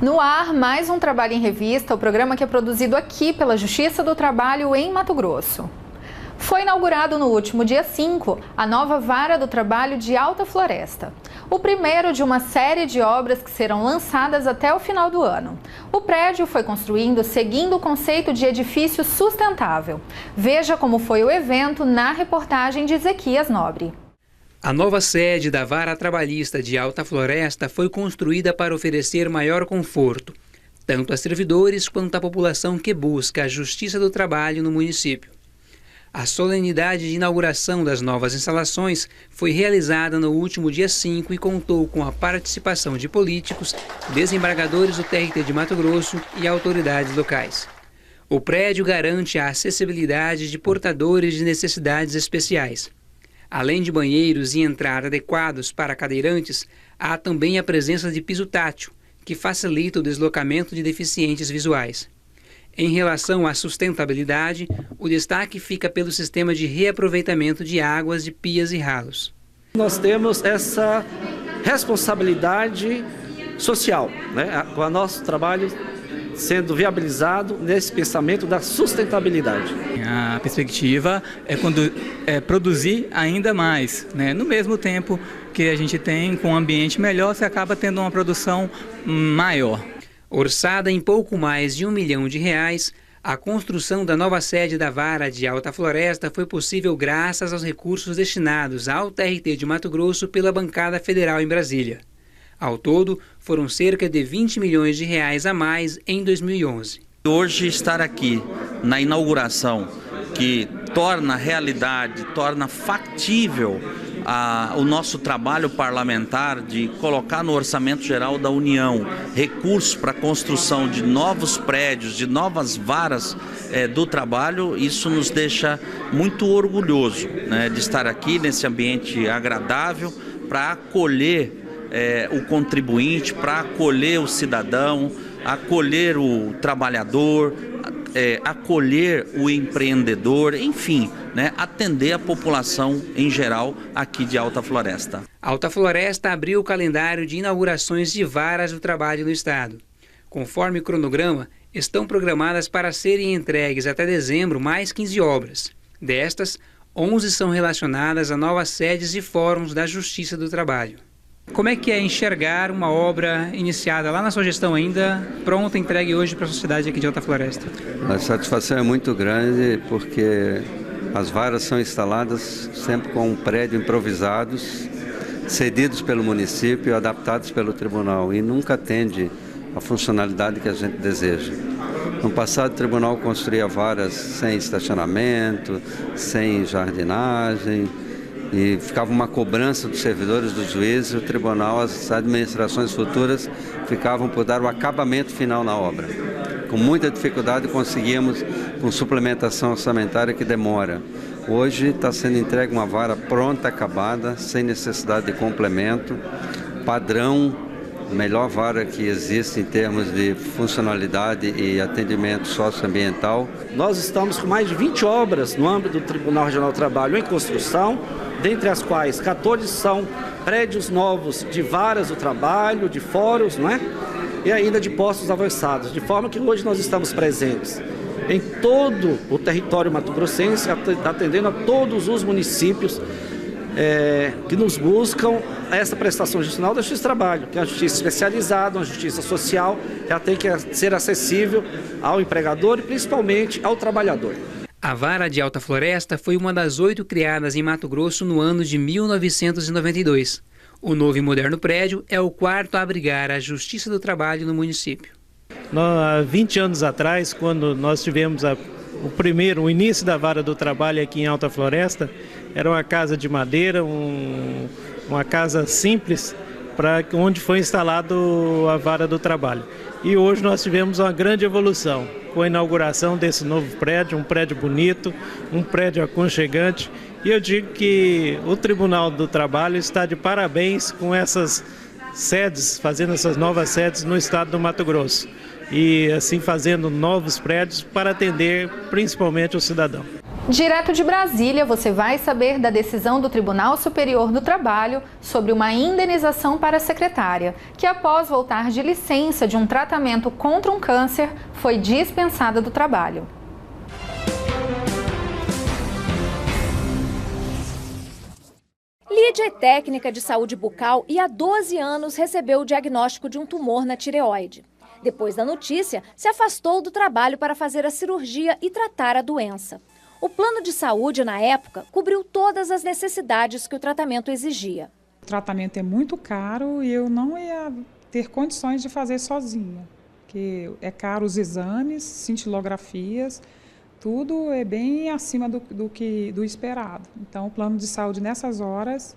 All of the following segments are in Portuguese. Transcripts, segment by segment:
No ar, mais um Trabalho em Revista, o programa que é produzido aqui pela Justiça do Trabalho em Mato Grosso. Foi inaugurado no último dia 5 a nova Vara do Trabalho de Alta Floresta. O primeiro de uma série de obras que serão lançadas até o final do ano. O prédio foi construído seguindo o conceito de edifício sustentável. Veja como foi o evento na reportagem de Ezequias Nobre. A nova sede da Vara Trabalhista de Alta Floresta foi construída para oferecer maior conforto, tanto a servidores quanto à população que busca a Justiça do Trabalho no município. A solenidade de inauguração das novas instalações foi realizada no último dia 5 e contou com a participação de políticos, desembargadores do TRT de Mato Grosso e autoridades locais. O prédio garante a acessibilidade de portadores de necessidades especiais. Além de banheiros e entrada adequados para cadeirantes, há também a presença de piso tátil, que facilita o deslocamento de deficientes visuais. Em relação à sustentabilidade, o destaque fica pelo sistema de reaproveitamento de águas de pias e ralos. Nós temos essa responsabilidade social, né? Com o nosso trabalho sendo viabilizado nesse pensamento da sustentabilidade. A perspectiva é produzir ainda mais, né? No mesmo tempo que a gente tem com um ambiente melhor, você acaba tendo uma produção maior. Orçada em pouco mais de R$1 milhão, a construção da nova sede da Vara de Alta Floresta foi possível graças aos recursos destinados ao TRT de Mato Grosso pela bancada federal em Brasília. Ao todo, foram cerca de R$20 milhões a mais em 2011. Hoje estar aqui na inauguração, que torna realidade, torna factível o nosso trabalho parlamentar de colocar no Orçamento Geral da União recursos para a construção de novos prédios, de novas varas do trabalho, isso nos deixa muito orgulhoso, né, de estar aqui nesse ambiente agradável para acolher o contribuinte, para acolher o cidadão, acolher o trabalhador, acolher o empreendedor, enfim, né, atender a população em geral aqui de Alta Floresta. Alta Floresta abriu o calendário de inaugurações de varas do trabalho no estado. Conforme o cronograma, estão programadas para serem entregues até dezembro mais 15 obras. Destas, 11 são relacionadas a novas sedes e fóruns da Justiça do Trabalho. Como é que é enxergar uma obra iniciada lá na sua gestão ainda, pronta, entregue hoje para a sociedade aqui de Alta Floresta? A satisfação é muito grande porque as varas são instaladas sempre com um prédio improvisados, cedidos pelo município, adaptados pelo tribunal e nunca atende a funcionalidade que a gente deseja. No passado, o tribunal construía varas sem estacionamento, sem jardinagem, e ficava uma cobrança dos servidores, dos juízes, e o tribunal, as administrações futuras ficavam por dar o acabamento final na obra. Com muita dificuldade conseguíamos com suplementação orçamentária que demora. Hoje está sendo entregue uma vara pronta, acabada, sem necessidade de complemento, padrão, a melhor vara que existe em termos de funcionalidade e atendimento socioambiental. Nós estamos com mais de 20 obras no âmbito do Tribunal Regional do Trabalho em construção, dentre as quais 14 são prédios novos de varas do trabalho, de fóruns, não é? E ainda de postos avançados, de forma que hoje nós estamos presentes em todo o território mato-grossense, atendendo a todos os municípios que nos buscam essa prestação justiça da Justiça do Trabalho, que é uma justiça especializada, uma justiça social, ela tem que ser acessível ao empregador e principalmente ao trabalhador. A Vara de Alta Floresta foi uma das 8 criadas em Mato Grosso no ano de 1992. O novo e moderno prédio é o quarto a abrigar a Justiça do Trabalho no município. Há 20 anos atrás, quando nós tivemos o início da Vara do Trabalho aqui em Alta Floresta, era uma casa de madeira, uma casa simples, onde foi instalado a Vara do Trabalho. E hoje nós tivemos uma grande evolução, com a inauguração desse novo prédio, um prédio bonito, um prédio aconchegante. E eu digo que o Tribunal do Trabalho está de parabéns com essas sedes, fazendo essas novas sedes no estado do Mato Grosso. E assim fazendo novos prédios para atender principalmente o cidadão. Direto de Brasília, você vai saber da decisão do Tribunal Superior do Trabalho sobre uma indenização para a secretária, que após voltar de licença de um tratamento contra um câncer, foi dispensada do trabalho. Lídia é técnica de saúde bucal e há 12 anos recebeu o diagnóstico de um tumor na tireoide. Depois da notícia, se afastou do trabalho para fazer a cirurgia e tratar a doença. O plano de saúde, na época, cobriu todas as necessidades que o tratamento exigia. O tratamento é muito caro e eu não ia ter condições de fazer sozinha, porque é caro os exames, cintilografias, tudo é bem acima do esperado. Então, o plano de saúde nessas horas,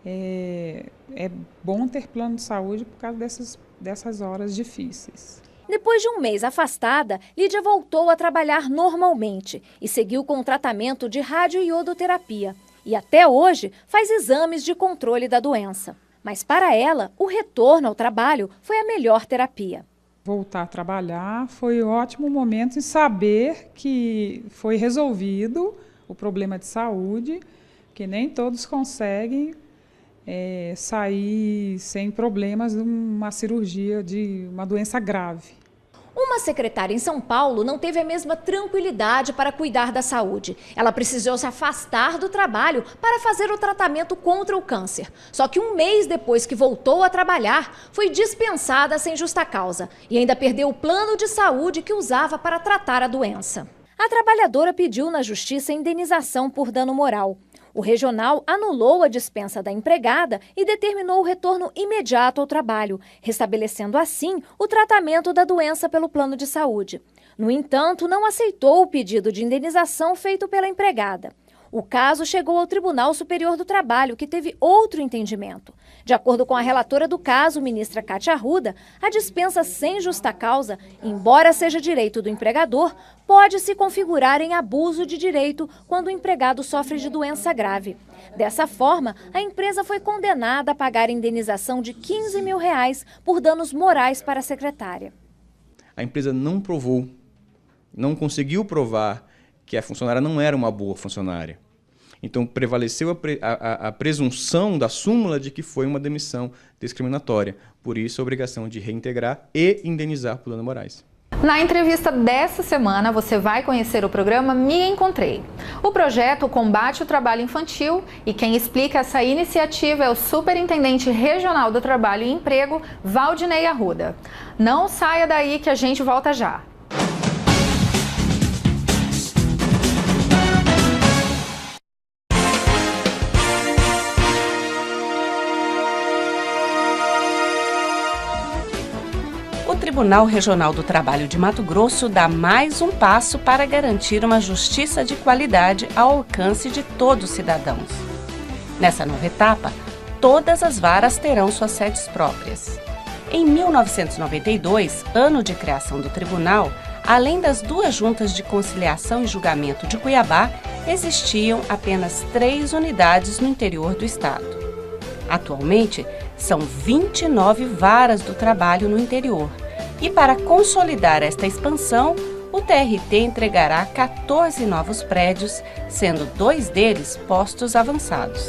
é bom ter plano de saúde por causa dessas horas difíceis. Depois de um mês afastada, Lídia voltou a trabalhar normalmente e seguiu com o tratamento de radioiodoterapia. E até hoje faz exames de controle da doença. Mas para ela, o retorno ao trabalho foi a melhor terapia. Voltar a trabalhar foi um ótimo momento em saber que foi resolvido o problema de saúde, que nem todos conseguem sair sem problemas de uma cirurgia de uma doença grave. Uma secretária em São Paulo não teve a mesma tranquilidade para cuidar da saúde. Ela precisou se afastar do trabalho para fazer o tratamento contra o câncer. Só que um mês depois que voltou a trabalhar, foi dispensada sem justa causa e ainda perdeu o plano de saúde que usava para tratar a doença. A trabalhadora pediu na justiça indenização por dano moral. O regional anulou a dispensa da empregada e determinou o retorno imediato ao trabalho, restabelecendo assim o tratamento da doença pelo plano de saúde. No entanto, não aceitou o pedido de indenização feito pela empregada. O caso chegou ao Tribunal Superior do Trabalho, que teve outro entendimento. De acordo com a relatora do caso, ministra Cátia Arruda, a dispensa sem justa causa, embora seja direito do empregador, pode se configurar em abuso de direito quando o empregado sofre de doença grave. Dessa forma, a empresa foi condenada a pagar indenização de R$15 mil por danos morais para a secretária. A empresa não conseguiu provar que a funcionária não era uma boa funcionária. Então, prevaleceu a presunção da súmula de que foi uma demissão discriminatória. Por isso, a obrigação de reintegrar e indenizar por danos morais. Na entrevista dessa semana, você vai conhecer o programa Me Encontrei. O projeto combate o trabalho infantil e quem explica essa iniciativa é o Superintendente Regional do Trabalho e Emprego, Valdinei Arruda. Não saia daí que a gente volta já. O Tribunal Regional do Trabalho de Mato Grosso dá mais um passo para garantir uma justiça de qualidade ao alcance de todos os cidadãos. Nessa nova etapa, todas as varas terão suas sedes próprias. Em 1992, ano de criação do tribunal, além das 2 juntas de conciliação e julgamento de Cuiabá, existiam apenas 3 unidades no interior do estado. Atualmente, são 29 varas do trabalho no interior. E para consolidar esta expansão, o TRT entregará 14 novos prédios, sendo 2 deles postos avançados.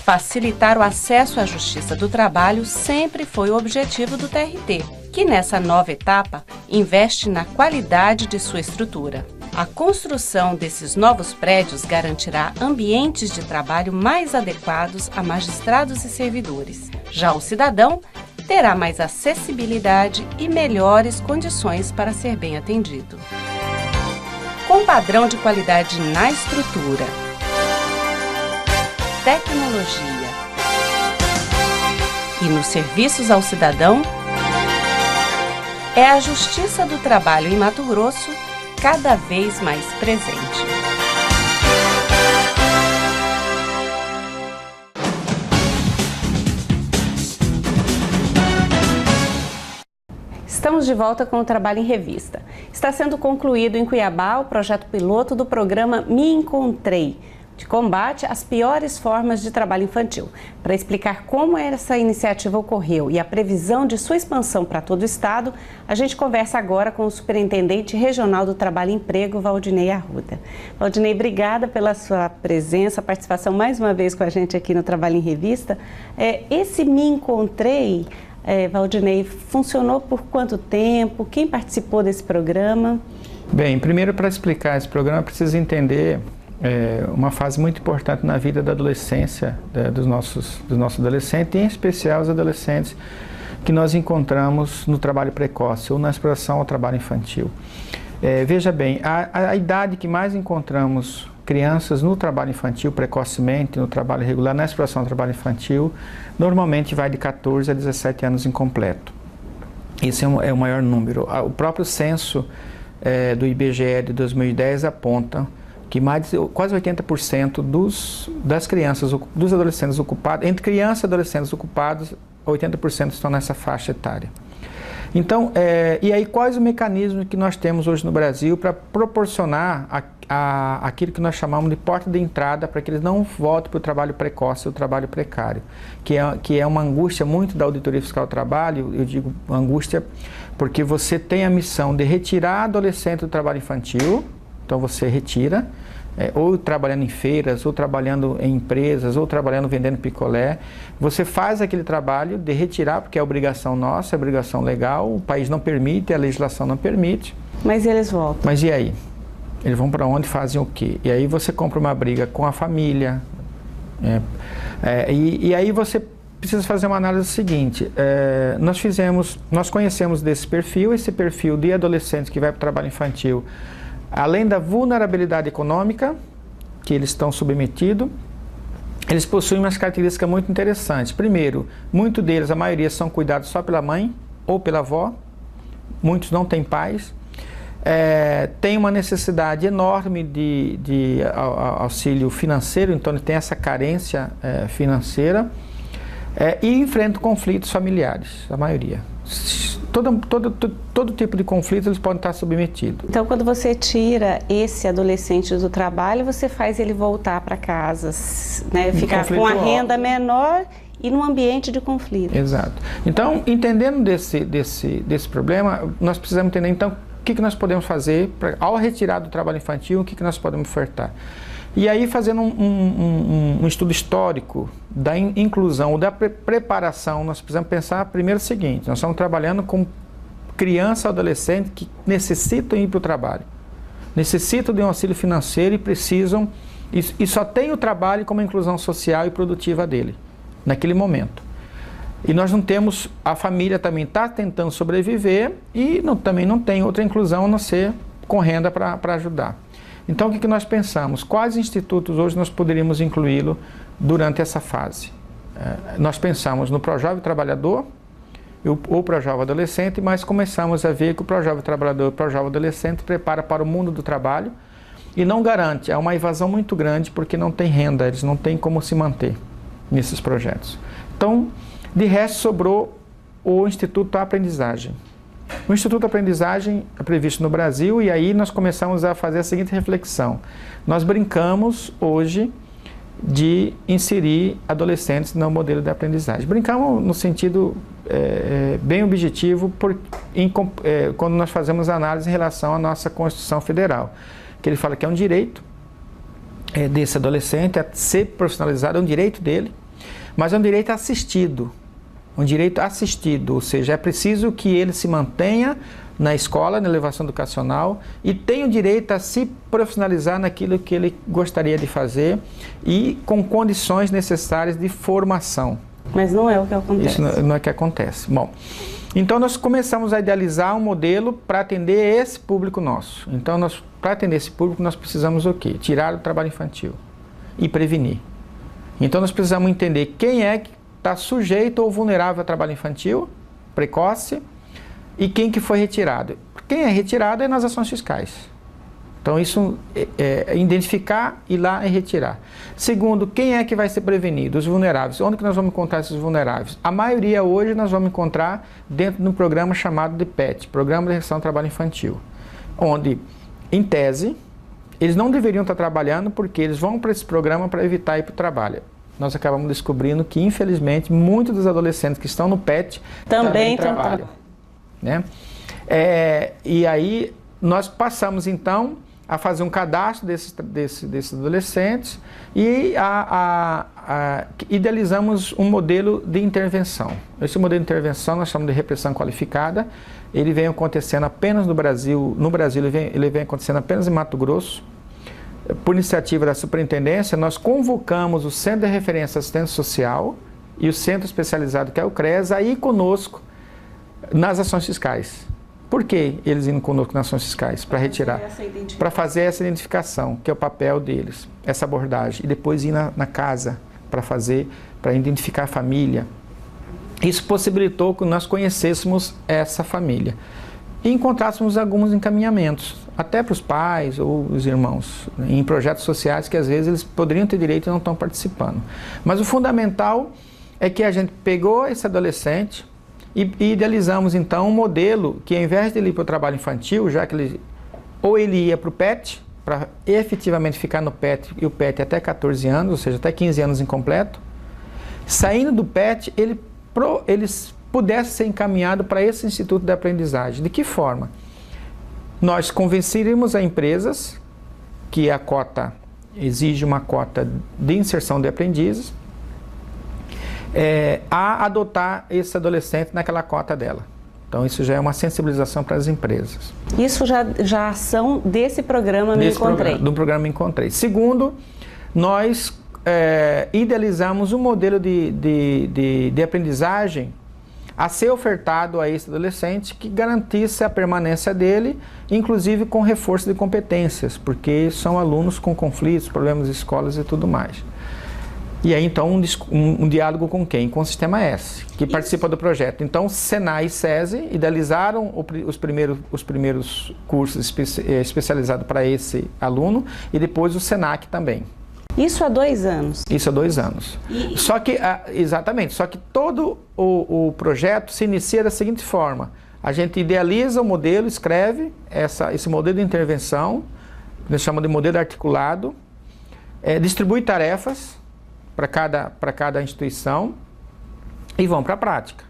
Facilitar o acesso à Justiça do Trabalho sempre foi o objetivo do TRT, que nessa nova etapa investe na qualidade de sua estrutura. A construção desses novos prédios garantirá ambientes de trabalho mais adequados a magistrados e servidores. Já o cidadão terá mais acessibilidade e melhores condições para ser bem atendido. Com padrão de qualidade na estrutura, tecnologia e nos serviços ao cidadão, é a Justiça do Trabalho em Mato Grosso cada vez mais presente. Estamos de volta com o Trabalho em Revista. Está sendo concluído em Cuiabá o projeto piloto do programa Me Encontrei, de combate às piores formas de trabalho infantil. Para explicar como essa iniciativa ocorreu e a previsão de sua expansão para todo o estado, a gente conversa agora com o Superintendente Regional do Trabalho e Emprego, Valdinei Arruda. Valdinei, obrigada pela sua presença, participação mais uma vez com a gente aqui no Trabalho em Revista. Esse Me Encontrei, Valdinei, funcionou por quanto tempo? Quem participou desse programa? Bem, primeiro, para explicar esse programa, precisa entender uma fase muito importante na vida da adolescência, dos nossos adolescentes, em especial os adolescentes que nós encontramos no trabalho precoce ou na exploração ao trabalho infantil. Veja bem, a idade que mais encontramos crianças no trabalho infantil precocemente, no trabalho regular, na exploração do trabalho infantil, normalmente vai de 14 a 17 anos incompleto. Esse é o maior número. O próprio censo do IBGE de 2010 aponta que quase 80% das crianças, dos adolescentes ocupados, entre crianças e adolescentes ocupados, 80% estão nessa faixa etária. Então, e aí quais o mecanismo que nós temos hoje no Brasil para proporcionar aquilo que nós chamamos de porta de entrada para que eles não voltem para o trabalho precoce, o trabalho precário, que é uma angústia muito da Auditoria Fiscal do Trabalho. Eu digo angústia porque você tem a missão de retirar adolescente do trabalho infantil, então você retira, ou trabalhando em feiras, ou trabalhando em empresas, ou trabalhando vendendo picolé. Você faz aquele trabalho de retirar, porque é obrigação nossa, é obrigação legal, o país não permite, a legislação não permite. Mas eles voltam. Mas e aí? Eles vão para onde, fazem o quê? E aí você compra uma briga com a família. E aí você precisa fazer uma análise seguinte. Nós conhecemos desse perfil, esse perfil de adolescentes que vai para o trabalho infantil, além da vulnerabilidade econômica que eles estão submetidos, eles possuem umas características muito interessantes. Primeiro, muitos deles, a maioria, são cuidados só pela mãe ou pela avó. Muitos não têm pais. Tem uma necessidade enorme de auxílio financeiro, então ele tem essa carência financeira, e enfrenta conflitos familiares, a maioria. Todo tipo de conflito eles podem estar submetidos. Então, quando você tira esse adolescente do trabalho, você faz ele voltar para casa, né? Ficar com a renda menor e num ambiente de conflito. Exato. Então, entendendo desse problema, nós precisamos entender, então, o que nós podemos fazer ao retirar do trabalho infantil, o que nós podemos ofertar. E aí, fazendo um estudo histórico da inclusão ou da preparação, nós precisamos pensar primeiro o seguinte: nós estamos trabalhando com criança e adolescente que necessitam ir para o trabalho, necessitam de um auxílio financeiro e precisam, e só tem o trabalho como inclusão social e produtiva dele, naquele momento. E nós não temos, a família também está tentando sobreviver e também não tem outra inclusão a não ser com renda para ajudar. Então, o que nós pensamos? Quais institutos hoje nós poderíamos incluí-lo durante essa fase? Nós pensamos no Projovem Trabalhador ou Projovem Adolescente, mas começamos a ver que o Projovem Trabalhador e o Projovem Adolescente prepara para o mundo do trabalho e não garante. É uma evasão muito grande porque não tem renda, eles não têm como se manter nesses projetos. Então, de resto, sobrou o Instituto Aprendizagem. O Instituto Aprendizagem é previsto no Brasil e aí nós começamos a fazer a seguinte reflexão. Nós brincamos hoje de inserir adolescentes no modelo de aprendizagem. Brincamos no sentido bem objetivo quando nós fazemos análise em relação à nossa Constituição Federal, que ele fala que é um direito desse adolescente a ser profissionalizado, é um direito dele, mas é um direito assistido. Um direito assistido, ou seja, é preciso que ele se mantenha na escola, na elevação educacional, e tenha o direito a se profissionalizar naquilo que ele gostaria de fazer e com condições necessárias de formação. Mas não é o que acontece. Isso não é o que acontece. Bom, então nós começamos a idealizar um modelo para atender esse público nosso. Então, para atender esse público, nós precisamos o quê? Tirar o trabalho infantil e prevenir. Então, nós precisamos entender quem é que está sujeito ou vulnerável ao trabalho infantil, precoce, e quem que foi retirado. Quem é retirado é nas ações fiscais. Então, isso é identificar, ir lá e retirar. Segundo, quem é que vai ser prevenido? Os vulneráveis. Onde que nós vamos encontrar esses vulneráveis? A maioria hoje nós vamos encontrar dentro de um programa chamado de PET, Programa de Restrição ao Trabalho Infantil, onde, em tese, eles não deveriam estar trabalhando porque eles vão para esse programa para evitar ir para o trabalho. Nós acabamos descobrindo que, infelizmente, muitos dos adolescentes que estão no PET também trabalham. Né? E aí nós passamos, então, a fazer um cadastro desses adolescentes e idealizamos um modelo de intervenção. Esse modelo de intervenção nós chamamos de repressão qualificada. Ele vem acontecendo apenas no Brasil. No Brasil ele vem acontecendo apenas em Mato Grosso. Por iniciativa da superintendência, nós convocamos o Centro de Referência de Assistência Social e o Centro Especializado, que é o CREAS, a ir conosco nas ações fiscais. Por que eles indo conosco nas ações fiscais? Para retirar, para fazer essa identificação, que é o papel deles, essa abordagem. E depois ir na casa para identificar a família. Isso possibilitou que nós conhecêssemos essa família e encontrássemos alguns encaminhamentos, até para os pais ou os irmãos, em projetos sociais que às vezes eles poderiam ter direito e não estão participando. Mas o fundamental é que a gente pegou esse adolescente e idealizamos então um modelo que, ao invés de ele ir para o trabalho infantil, já que ele ia para o PET, para efetivamente ficar no PET, e o PET até 14 anos, ou seja, até 15 anos incompleto, saindo do PET, eles pudesse ser encaminhado para esse Instituto de Aprendizagem. De que forma? Nós convenceríamos as empresas que a cota exige uma cota de inserção de aprendizes a adotar esse adolescente naquela cota dela. Então isso já é uma sensibilização para as empresas. Isso já ação desse programa Me Encontrei. Do programa Me Encontrei. Segundo, nós idealizamos um modelo de aprendizagem a ser ofertado a esse adolescente que garantisse a permanência dele, inclusive com reforço de competências, porque são alunos com conflitos, problemas de escolas e tudo mais. E aí, então, um diálogo com quem? Com o Sistema S, que participa do projeto. Então, Senai e SESI idealizaram os primeiros cursos especializados para esse aluno e depois o SENAC também. Isso há 2 anos? Isso há 2 anos. Só que, exatamente, só que todo o projeto se inicia da seguinte forma. A gente idealiza o modelo, escreve esse modelo de intervenção, que nós chamamos de modelo articulado, distribui tarefas para cada instituição e vão para a prática.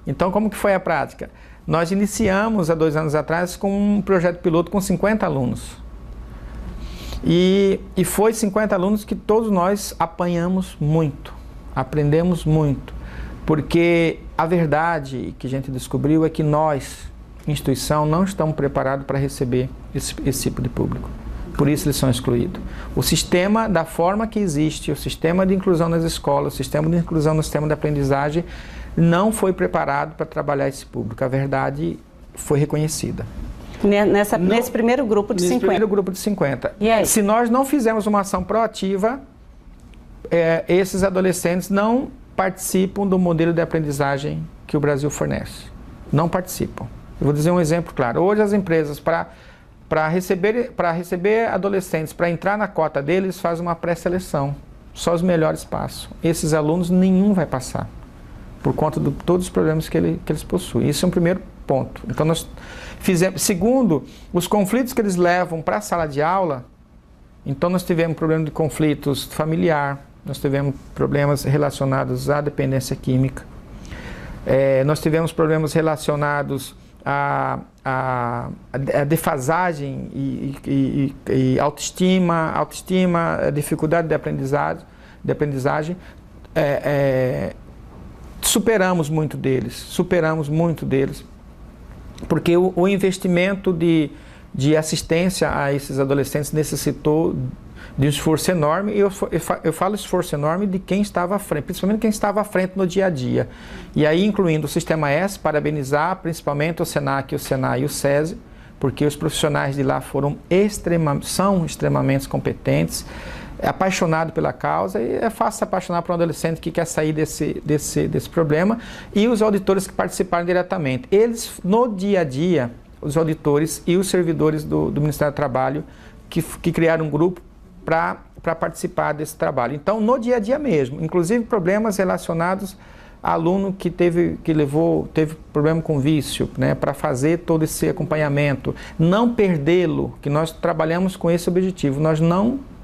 Então, como que foi a prática? Nós iniciamos, há 2 anos atrás, com um projeto piloto com 50 alunos. E foi 50 alunos que todos nós apanhamos muito, aprendemos muito, porque a verdade que a gente descobriu é que nós, instituição, não estamos preparados para receber esse tipo de público. Por isso eles são excluídos. O sistema, da forma que existe, o sistema de inclusão nas escolas, o sistema de inclusão no sistema de aprendizagem, não foi preparado para trabalhar esse público. A verdade foi reconhecida. Nesse primeiro grupo de 50? Nesse primeiro grupo de 50. E aí? Se nós não fizermos uma ação proativa, esses adolescentes não participam do modelo de aprendizagem que o Brasil fornece. Não participam. Eu vou dizer um exemplo claro. Hoje as empresas, para receber adolescentes, para entrar na cota deles, fazem uma pré-seleção. Só os melhores passam. Esses alunos, nenhum vai passar, por conta de todos os problemas que eles possuem. Isso é um primeiro ponto. Então nós fizemos. Segundo, os conflitos que eles levam para a sala de aula. Então nós tivemos problema de conflitos familiar, nós tivemos problemas relacionados à dependência química, nós tivemos problemas relacionados à defasagem e autoestima, dificuldade de aprendizagem. Superamos muito deles, porque o investimento de assistência a esses adolescentes necessitou de um esforço enorme, e eu falo esforço enorme de quem estava à frente, principalmente quem estava à frente no dia a dia. E aí, incluindo o Sistema S, parabenizar principalmente o SENAC, o SENAI e o SESI, porque os profissionais de lá são extremamente competentes, apaixonados pela causa, e é fácil se apaixonar por um adolescente que quer sair desse problema, e os auditores que participaram diretamente. Eles, no dia a dia, os auditores e os servidores do Ministério do Trabalho, que criaram um grupo para participar desse trabalho. Então, no dia a dia mesmo, inclusive problemas relacionados aluno que teve problema com vício, né, para fazer todo esse acompanhamento, não perdê-lo, que nós trabalhamos com esse objetivo, nós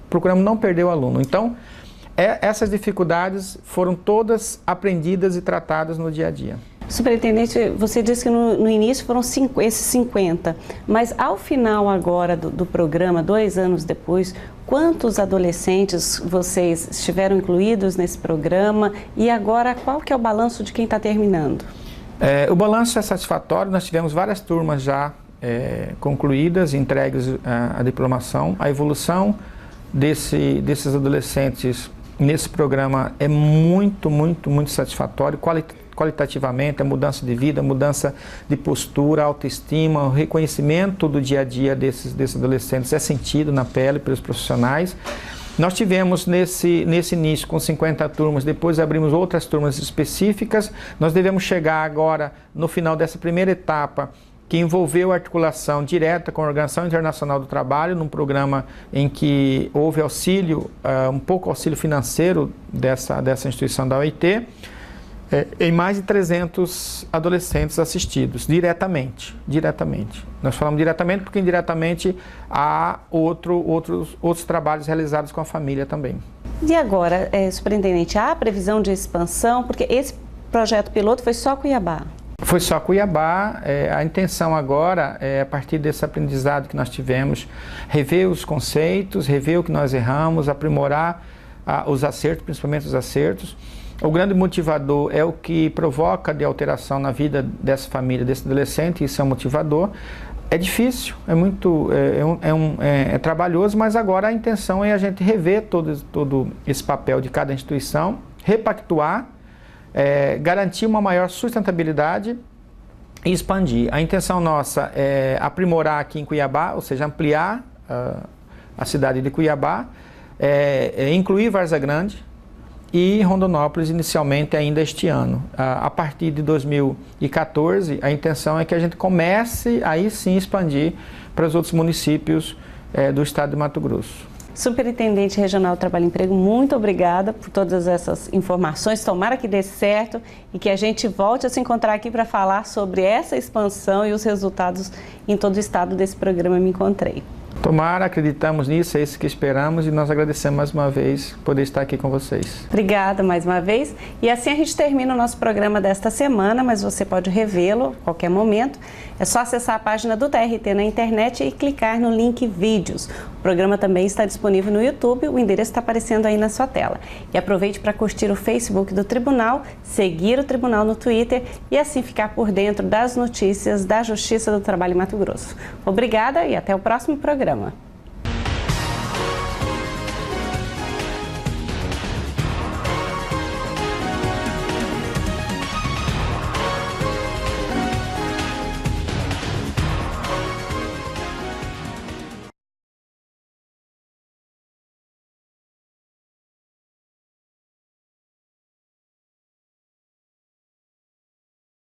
procuramos não perder o aluno. Então, essas dificuldades foram todas aprendidas e tratadas no dia a dia. Superintendente, você disse que no início foram esses 50, mas ao final agora do programa, 2 anos depois, quantos adolescentes vocês estiveram incluídos nesse programa e agora qual que é o balanço de quem está terminando? O balanço é satisfatório, nós tivemos várias turmas já concluídas, entregues à diplomação. A evolução desses adolescentes nesse programa é muito satisfatório, qualitativamente, a mudança de vida, a mudança de postura, autoestima, o reconhecimento do dia a dia desses adolescentes é sentido na pele pelos profissionais. Nós tivemos nesse início com 50 turmas, depois abrimos outras turmas específicas. Nós devemos chegar agora no final dessa primeira etapa, que envolveu a articulação direta com a Organização Internacional do Trabalho, num programa em que houve auxílio, um pouco auxílio financeiro dessa instituição da OIT, em mais de 300 adolescentes assistidos, diretamente. Nós falamos diretamente porque indiretamente há outros trabalhos realizados com a família também. E agora, superintendente, há previsão de expansão? Porque esse projeto piloto foi só Cuiabá. Foi só Cuiabá. A intenção agora a partir desse aprendizado que nós tivemos, rever os conceitos, rever o que nós erramos, aprimorar os acertos, principalmente os acertos. O grande motivador é o que provoca de alteração na vida dessa família, desse adolescente, isso é um motivador. É difícil, é trabalhoso, mas agora a intenção é a gente rever todo esse papel de cada instituição, repactuar, garantir uma maior sustentabilidade e expandir. A intenção nossa é aprimorar aqui em Cuiabá, ou seja, ampliar a cidade de Cuiabá, incluir Várzea Grande, e Rondonópolis inicialmente ainda este ano. A partir de 2014, a intenção é que a gente comece aí sim expandir para os outros municípios do estado de Mato Grosso. Superintendente Regional do Trabalho e Emprego, muito obrigada por todas essas informações. Tomara que dê certo e que a gente volte a se encontrar aqui para falar sobre essa expansão e os resultados em todo o estado desse programa Me Encontrei. Tomara, acreditamos nisso, é isso que esperamos e nós agradecemos mais uma vez poder estar aqui com vocês. Obrigada mais uma vez. E assim a gente termina o nosso programa desta semana, mas você pode revê-lo a qualquer momento. É só acessar a página do TRT na internet e clicar no link Vídeos. O programa também está disponível no YouTube, o endereço está aparecendo aí na sua tela. E aproveite para curtir o Facebook do Tribunal, seguir o Tribunal no Twitter e assim ficar por dentro das notícias da Justiça do Trabalho em Mato Grosso. Obrigada e até o próximo programa.